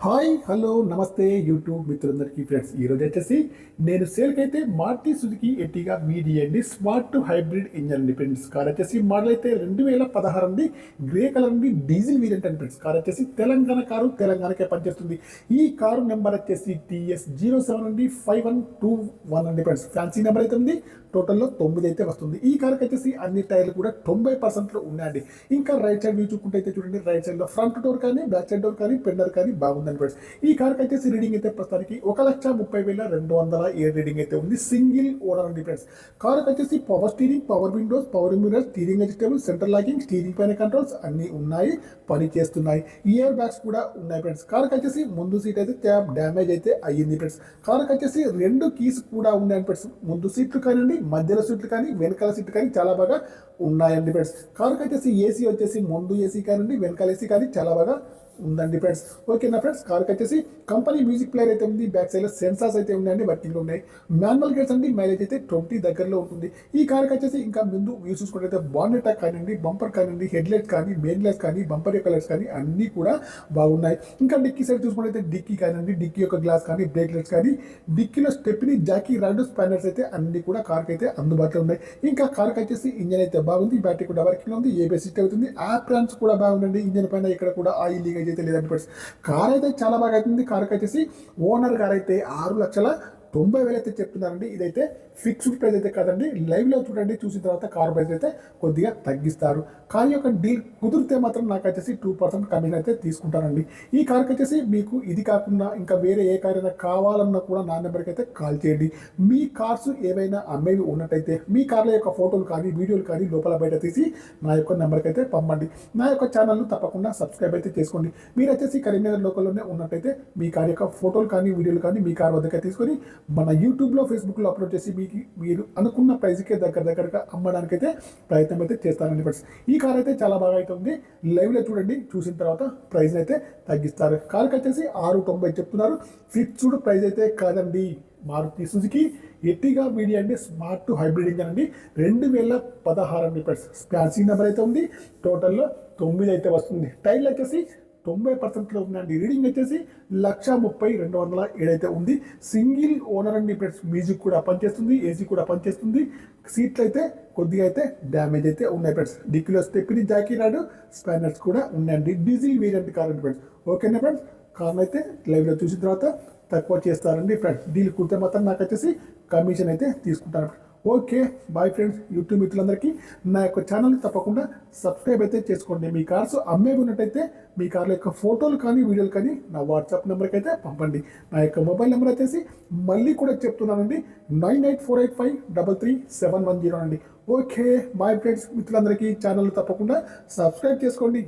Hi hello నమస్తే YouTube మిత్రులందరికీ friends ఈరోజు వచ్చేసి నేను సేల్కి అయితే Maruti Suzuki Ertiga VD smart hybrid engine అండి ఫ్రెండ్స్. కార్ వచ్చేసి మోడల్ అయితే 2016 అండి, గ్రే కలర్ అండి, డీజిల్ వేరియంట్ అండి ఫ్రెండ్స్. కార్ వచ్చేసి తెలంగాణ కారు, తెలంగాణకే పనిచేస్తుంది. ఈ కారు నెంబర్ వచ్చేసి TS07 అండి 5121 అండి ఫ్రెండ్స్. ఫ్యాన్సీ నెంబర్ అయితే ఉంది. టోటల్లో 9 అయితే వస్తుంది. ఈ కార్కి వచ్చేసి అన్ని టైర్లు కూడా 90% ఉన్నాయండి. ఇంకా రైట్ సైడ్ వ్యూ చూసుకుంటే అయితే చూడండి, రైట్ సైడ్ లో ఫ్రంట్ డోర్ కానీ బ్యాక్ సైడ్ డోర్ కానీ పెండర్ కానీ బాగుందండి ఫ్రెండ్స్. ఈ కార్కి వచ్చేసి రీడింగ్ అయితే ప్రస్తుతానికి 1,30,207 రీడింగ్ అయితే ఉంది. సింగిల్ ఓనర్ అండి ఫ్రెండ్స్. కార్కి వచ్చేసి power steering, power Windows, power mirror, steering adjustable, central locking, steering పైన కంట్రోల్స్ అన్ని ఉన్నాయి, పని చేస్తున్నాయి. ఇయర్ బ్యాగ్స్ కూడా ఉన్నాయి ఫ్రెండ్స్. కార్కి వచ్చేసి ముందు సీట్ అయితే డ్యామేజ్ అయితే అయ్యింది ఫ్రెండ్స్. కార్కి వచ్చేసి 2 కీస్ కూడా ఉన్నాయి ఫ్రెండ్స్. ముందు సీట్లు కానివ్వండి, మధ్యలో సీట్లు కానీ వెనకాల సీట్లు కానీ చాలా బాగా ఉన్నాయండి ఫ్రెండ్స్. కార్కి వచ్చేసి ఏసీ వచ్చేసి ముందు ఏసీ కానివ్వండి, వెనకాల ఏసీ కానీ చాలా బాగా ఉందండి ఫ్రెండ్స్. ఓకేనా ఫ్రెండ్స్. కార్కి వచ్చేసి కంపెనీ మ్యూజిక్ ప్లేయర్ అయితే ఉంది. బ్యాక్ సైడ్ లో సెన్సార్స్ అయితే ఉన్నాయండి, వర్కింగ్లో ఉన్నాయి. మాన్యువల్ గేర్స్ అండి, మైలేజ్ అయితే 20 దగ్గరలో ఉంటుంది. ఈ కార్కి వచ్చేసి ఇంకా ముందు వ్యూ చూసుకుంటే బానెట్ కానివ్వండి, బంపర్ కానివ్వండి, హెడ్ లైట్ కానీ, మెయిన్ లైట్స్ కానీ, బంపర్ యొక్క లైట్స్ కానీ అన్నీ కూడా బాగున్నాయి. ఇంకా డిక్కీ సైడ్ చూసుకుంటే డిక్కీ కానివ్వండి, డిక్కీ యొక్క గ్లాస్ కానీ, బ్రేక్ లైట్స్ కానీ, డిక్కీలో స్టెప్ని, జాకీ, 2 స్పానర్స్ అయితే అన్ని కూడా కార్కి అయితే అందుబాటులో ఉన్నాయి. ఇంకా కార్కి వచ్చేసి ఇంజన్ అయితే బాగుంది, బ్యాటరీ కూడా వర్కింగ్ ఉంది, ఏబిఎస్ సిస్టమ్ అవుతుంది, యాప్రాన్స్ కూడా బాగుందండి. ఇంజన్ పైన ఇక్కడ కూడా ఆయిల్ లీకేజ్ అయితే లేదండి ఫ్రెండ్స్. కార్ అయితే చాలా బాగా అవుతుంది. కార్కి వచ్చేసి ఓనర్ గారు అయితే 6,90,000 అయితే చెప్తున్నారండి. ఇదైతే ఫిక్స్డ్ ప్రైస్ అయితే కాదండి, లైవ్లో చూడండి, చూసిన తర్వాత కార్ ప్రైస్ అయితే కొద్దిగా తగ్గిస్తారు. కార్ యొక్క డీల్ కుదిరితే మాత్రం నాకు వచ్చేసి 2% కమిషన్ అయితే తీసుకుంటారండి. ఈ కార్కి వచ్చేసి మీకు ఇది కాకుండా ఇంకా వేరే ఏ కార్ అయినా కావాలన్నా కూడా నా నెంబర్కి అయితే కాల్ చేయండి. మీ కార్స్ ఏవైనా అమ్మేవి ఉన్నట్టయితే మీ కార్ల యొక్క ఫోటోలు కానీ, వీడియోలు కానీ లోపల బయట తీసి నా యొక్క నెంబర్కి అయితే పంపండి. నా యొక్క ఛానల్ తప్పకుండా సబ్స్క్రైబ్ అయితే చేసుకోండి. మీరు వచ్చేసి కరీంనగర్ లోకల్లోనే ఉన్నట్టయితే మీ కార్ యొక్క ఫోటోలు కానీ, వీడియోలు కానీ మీ కార్ వద్దకే తీసుకొని మన యూట్యూబ్లో, ఫేస్బుక్లో అప్లోడ్ చేసి మీరు అనుకున్న ప్రైస్కే దగ్గరగా అమ్మడానికైతే ప్రయత్నం అయితే చేస్తానండి ఫ్రెండ్స్. ఈ కార్ అయితే చాలా బాగా అయితే ఉంది. లైవ్లో చూడండి, చూసిన తర్వాత ప్రైస్ అయితే తగ్గిస్తారు. కార్కి వచ్చేసి 6,90 చెప్తున్నారు. ఫిక్స్డ్ ప్రైస్ అయితే కాదండి. Maruti Suzuki Ertiga VD smart hybrid engine అండి, 2016 అండి ఫ్రెండ్స్. ఫ్యాన్సీ నెంబర్ అయితే ఉంది. టోటల్లో 9 అయితే వస్తుంది. టైర్లు వచ్చేసి 90%లో ఉందండి. రీడింగ్ వచ్చేసి 1,30,207 అయితే ఉంది. సింగిల్ ఓనర్ అండి ఫ్రెండ్స్. మ్యూజిక్ కూడా పనిచేస్తుంది, ఏసీ కూడా పనిచేస్తుంది. సీట్లు అయితే కొద్దిగా అయితే డ్యామేజ్ అయితే ఉన్నాయి ఫ్రెండ్స్. డిక్కీలో స్టెప్ని, జాకీ, రాడు, స్పానర్స్ కూడా ఉన్నాయండి. డీజిల్ వేరియంట్ కార్ అండి ఫ్రెండ్స్. ఓకేనా ఫ్రెండ్స్. కార్ని అయితే లైవ్లో చూసిన తర్వాత తక్కువ చేస్తారండి ఫ్రెండ్స్. డీల్ కుడితే మాత్రం నాకు వచ్చేసి కమిషన్ అయితే తీసుకుంటారు. Okay bye friends. యూట్యూబ్ మిత్రులందరికీ నా యొక్క ఛానల్ తప్పకుండా సబ్స్క్రైబ్ అయితే చేసుకోండి. మీ కార్స్ అమ్మేవి ఉన్నట్టయితే మీ కార్ల యొక్క ఫోటోలు కానీ, వీడియోలు కానీ నా వాట్సాప్ నెంబర్కి అయితే పంపండి. నా యొక్క మొబైల్ నెంబర్ వచ్చేసి మళ్ళీ కూడా చెప్తున్నానండి, 9848533710 అండి. Okay bye friends. మిత్రులందరికీ ఛానల్ తప్పకుండా సబ్స్క్రైబ్ చేసుకోండి.